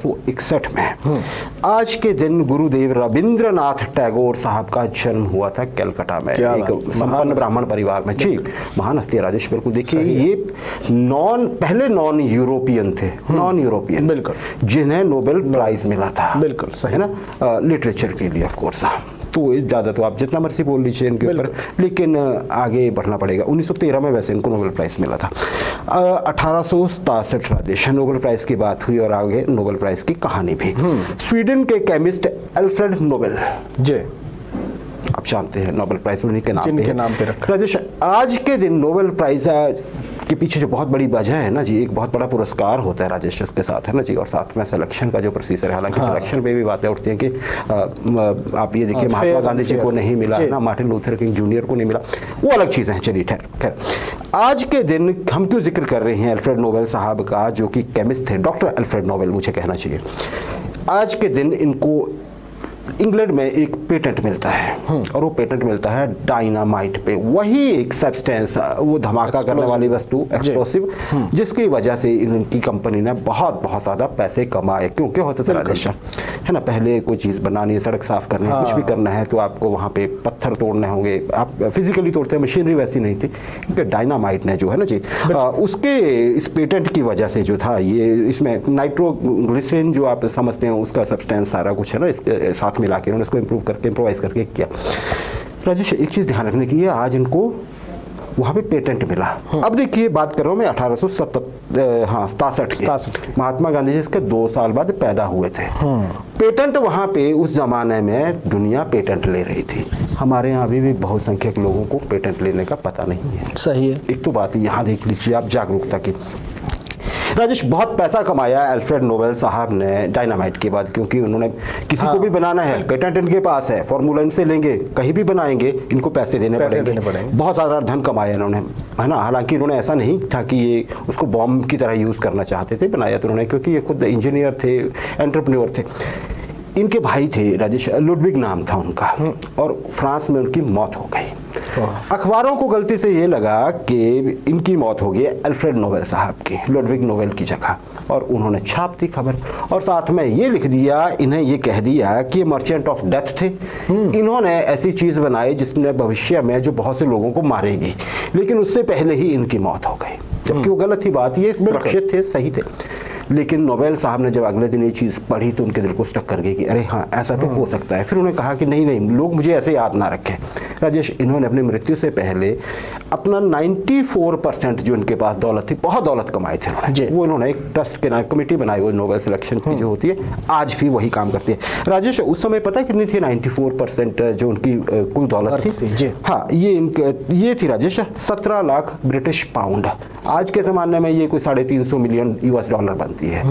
1861 में आज के दिन गुरुदेव रविंद्रनाथ टैगोर साहब का जन्म हुआ था कलकत्ता में, एक संपन्न ब्राह्मण परिवार में। जी, महान हस्ती राजेश, बिल्कुल। देखिए, ये पहले नॉन यूरोपियन थे, नॉन यूरोपियन, बिल्कुल, जिन्हें नोबेल प्राइज मिला था, बिल्कुल सही है ना, लिटरेचर के लिए, ऑफ कोर्स। तो ज़्यादा तो आप जितना मर्जी बोल लीजिए इनके ऊपर, लेकिन आगे बढ़ना पड़ेगा। 1913 में वैसे इनको नोबेल प्राइज़ मिला था। 1867 राजेश नोबेल प्राइज़ की बात हुई और आगे नोबेल प्राइज़ की कहानी भी। स्वीडन के केमिस्ट अल्फ्रेड नोबेल, जी आप जानते हैं, नोबेल प्राइज़ उन्हीं के नाम पे रखा राजेश। आज के दिन नोबेल प्राइज़ के पीछे जो बहुत बड़ी वजह है ना जी, एक बहुत बड़ा पुरस्कार होता है राजेश के साथ, है ना जी, और साथ में सिलेक्शन का जो प्रोसीजर है। हालांकि सिलेक्शन पे भी बातें उठती हैं कि आप ये देखिए, महात्मा गांधी जी को नहीं मिला ना, मार्टिन लूथर किंग जूनियर को नहीं मिला, वो अलग चीज़ें हैं। चलिए खैर, आज के दिन हम क्यों जिक्र कर रहे हैं अल्फ्रेड नोबेल साहब का, जो कि केमिस्ट थे, डॉक्टर अल्फ्रेड नोबेल मुझे कहना चाहिए। आज के दिन इनको इंग्लैंड में एक पेटेंट मिलता है, और वो पेटेंट मिलता है डायनामाइट पे, वही एक सब्सटेंस, वो धमाका करने वाली वस्तु, एक्सप्लोसिव, जिसकी वजह से इनकी कंपनी ने बहुत ज़्यादा पैसे कमाए। क्योंकि होता था राजेश, है ना, पहले कोई चीज़ बनानी है, सड़क साफ करनी है, कुछ भी करना है, तो आपको वहाँ पे पत्थर तोड़ने होंगे, आप फिजिकली तोड़ते हैं, मशीनरी वैसी नहीं थी। क्योंकि डायनामाइट ने जो है ना जी, उसके इस पेटेंट की वजह से जो था, ये इसमें नाइट्रोग्लिसरीन जो आप समझते हैं, उसका सब्सटेंस सारा कुछ है ना, इसके साथ मिला के उन्होंने इसको इम्प्रोवाइज करके किया। राजेश, एक चीज ध्यान रखने की है, आज इनको वहां पे पेटेंट मिला। अब देखिए, बात कर रहा हूं मैं 1867 की, महात्मा गांधी जी इसके 2 साल बाद पैदा हुए थे। पेटेंट वहां पे उस जमाने में दुनिया पेटेंट ले रही थी। हमारे यहाँ अभी भी बहुसंख्यक लोगों को पेटेंट लेने का पता नहीं है। सही है, एक तो बात यहाँ देख लीजिए आप, जागरूकता की। राजेश, बहुत पैसा कमाया अल्फ्रेड नोबेल साहब ने डायनामाइट के बाद, क्योंकि उन्होंने किसी को भी बनाना है, पेटेंट इनके पास है, फॉर्मूला इनसे लेंगे, कहीं भी बनाएंगे, इनको पैसे देने पड़ेंगे। बहुत ज़्यादा धन कमाया इन्होंने, है ना। हालांकि इन्होंने ऐसा नहीं था कि ये उसको बॉम्ब की तरह यूज़ करना चाहते थे, बनाया तो उन्होंने, क्योंकि ये खुद इंजीनियर थे, एंटरप्रेन्योर थे। इनके भाई थे राजेश, लुडविग नाम था उनका, और फ्रांस में उनकी मौत हो गई। अखबारों को गलती से ये लगा कि इनकी मौत हो गई अल्फ्रेड नोबेल साहब की, लुडविग नोबेल की जगह, और उन्होंने छाप दी खबर, और साथ में ये लिख दिया, इन्हें ये कह दिया कि मर्चेंट ऑफ डेथ थे। इन्होंने ऐसी चीज़ बनाई जिसने भविष्य में जो बहुत से लोगों को मारेगी, लेकिन उससे पहले ही इनकी मौत हो गई, जबकि वो गलत ही बात, ये सुरक्षित थे, सही थे। लेकिन नोबेल साहब ने जब अगले दिन ये चीज़ पढ़ी तो उनके दिल को स्टक कर गई कि अरे हाँ, ऐसा तो हो सकता है। फिर उन्होंने कहा कि नहीं, लोग मुझे ऐसे याद ना रखें। राजेश, इन्होंने अपनी मृत्यु से पहले अपना 94% जो इनके पास दौलत थी, बहुत दौलत कमाई थी उन्होंने, वो इन्होंने एक ट्रस्ट के नाम कमेटी बनाई, वो नोबेल सिलेक्शन की जो होती है, आज भी वही काम करती है। राजेश, उस समय पता है कितनी थी? 94% जो उनकी कुल दौलत थी, हाँ, ये थी राजेश 17 लाख ब्रिटिश पाउंड। आज के ज़माने में ये कोई 350 मिलियन US डॉलर बनती है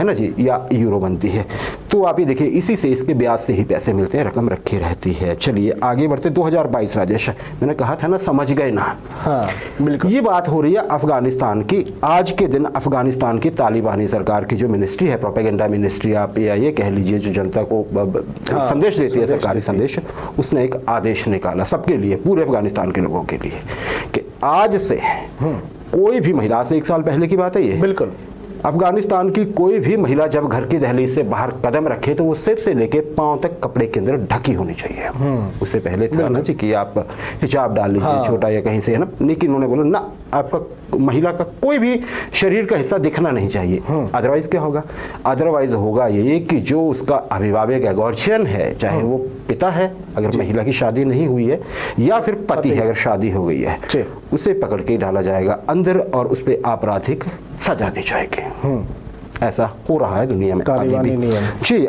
ना जी, या यूरो बनती है। तो आप ये देखिए, इसी से, इसके ब्याज से ही पैसे मिलते हैं, रकम रखी रहती है। चलिए आगे बढ़ते। 2022 राजेश, मैंने कहा था ना, समझ गए ना। हाँ, बिल्कुल। ये बात हो रही है अफगानिस्तान की। आज के दिन अफगानिस्तान की तालिबानी सरकार की जो मिनिस्ट्री है, प्रोपेगेंडा मिनिस्ट्री आप या ये कह लीजिए, जो जनता को संदेश देती है, सरकारी संदेश, उसने एक आदेश निकाला सबके लिए, पूरे अफगानिस्तान के लोगों के लिए, कि आज से कोई भी महिला, से 1 साल पहले की बात है ये, बिल्कुल, अफगानिस्तान की कोई भी महिला जब घर की दहलीज से बाहर कदम रखे तो वो सिर से लेके पांव तक कपड़े के अंदर ढकी होनी चाहिए। उससे पहले था ना जी कि आप हिजाब डाल लीजिए, छोटा या कहीं से, है ना, लेकिन उन्होंने बोला ना, आपका महिला का कोई भी शरीर का हिस्सा दिखना नहीं चाहिए। अदरवाइज क्या होगा? अदरवाइज होगा ये कि जो उसका अभिभावक है, गार्जियन है, चाहे वो पिता है अगर महिला की शादी नहीं हुई है, या फिर पति है अगर शादी हो गई है, उसे पकड़ के डाला जाएगा अंदर और उस पर आपराधिक सजा दी जाएगी। ऐसा हो रहा है दुनिया में अभी भी। जी।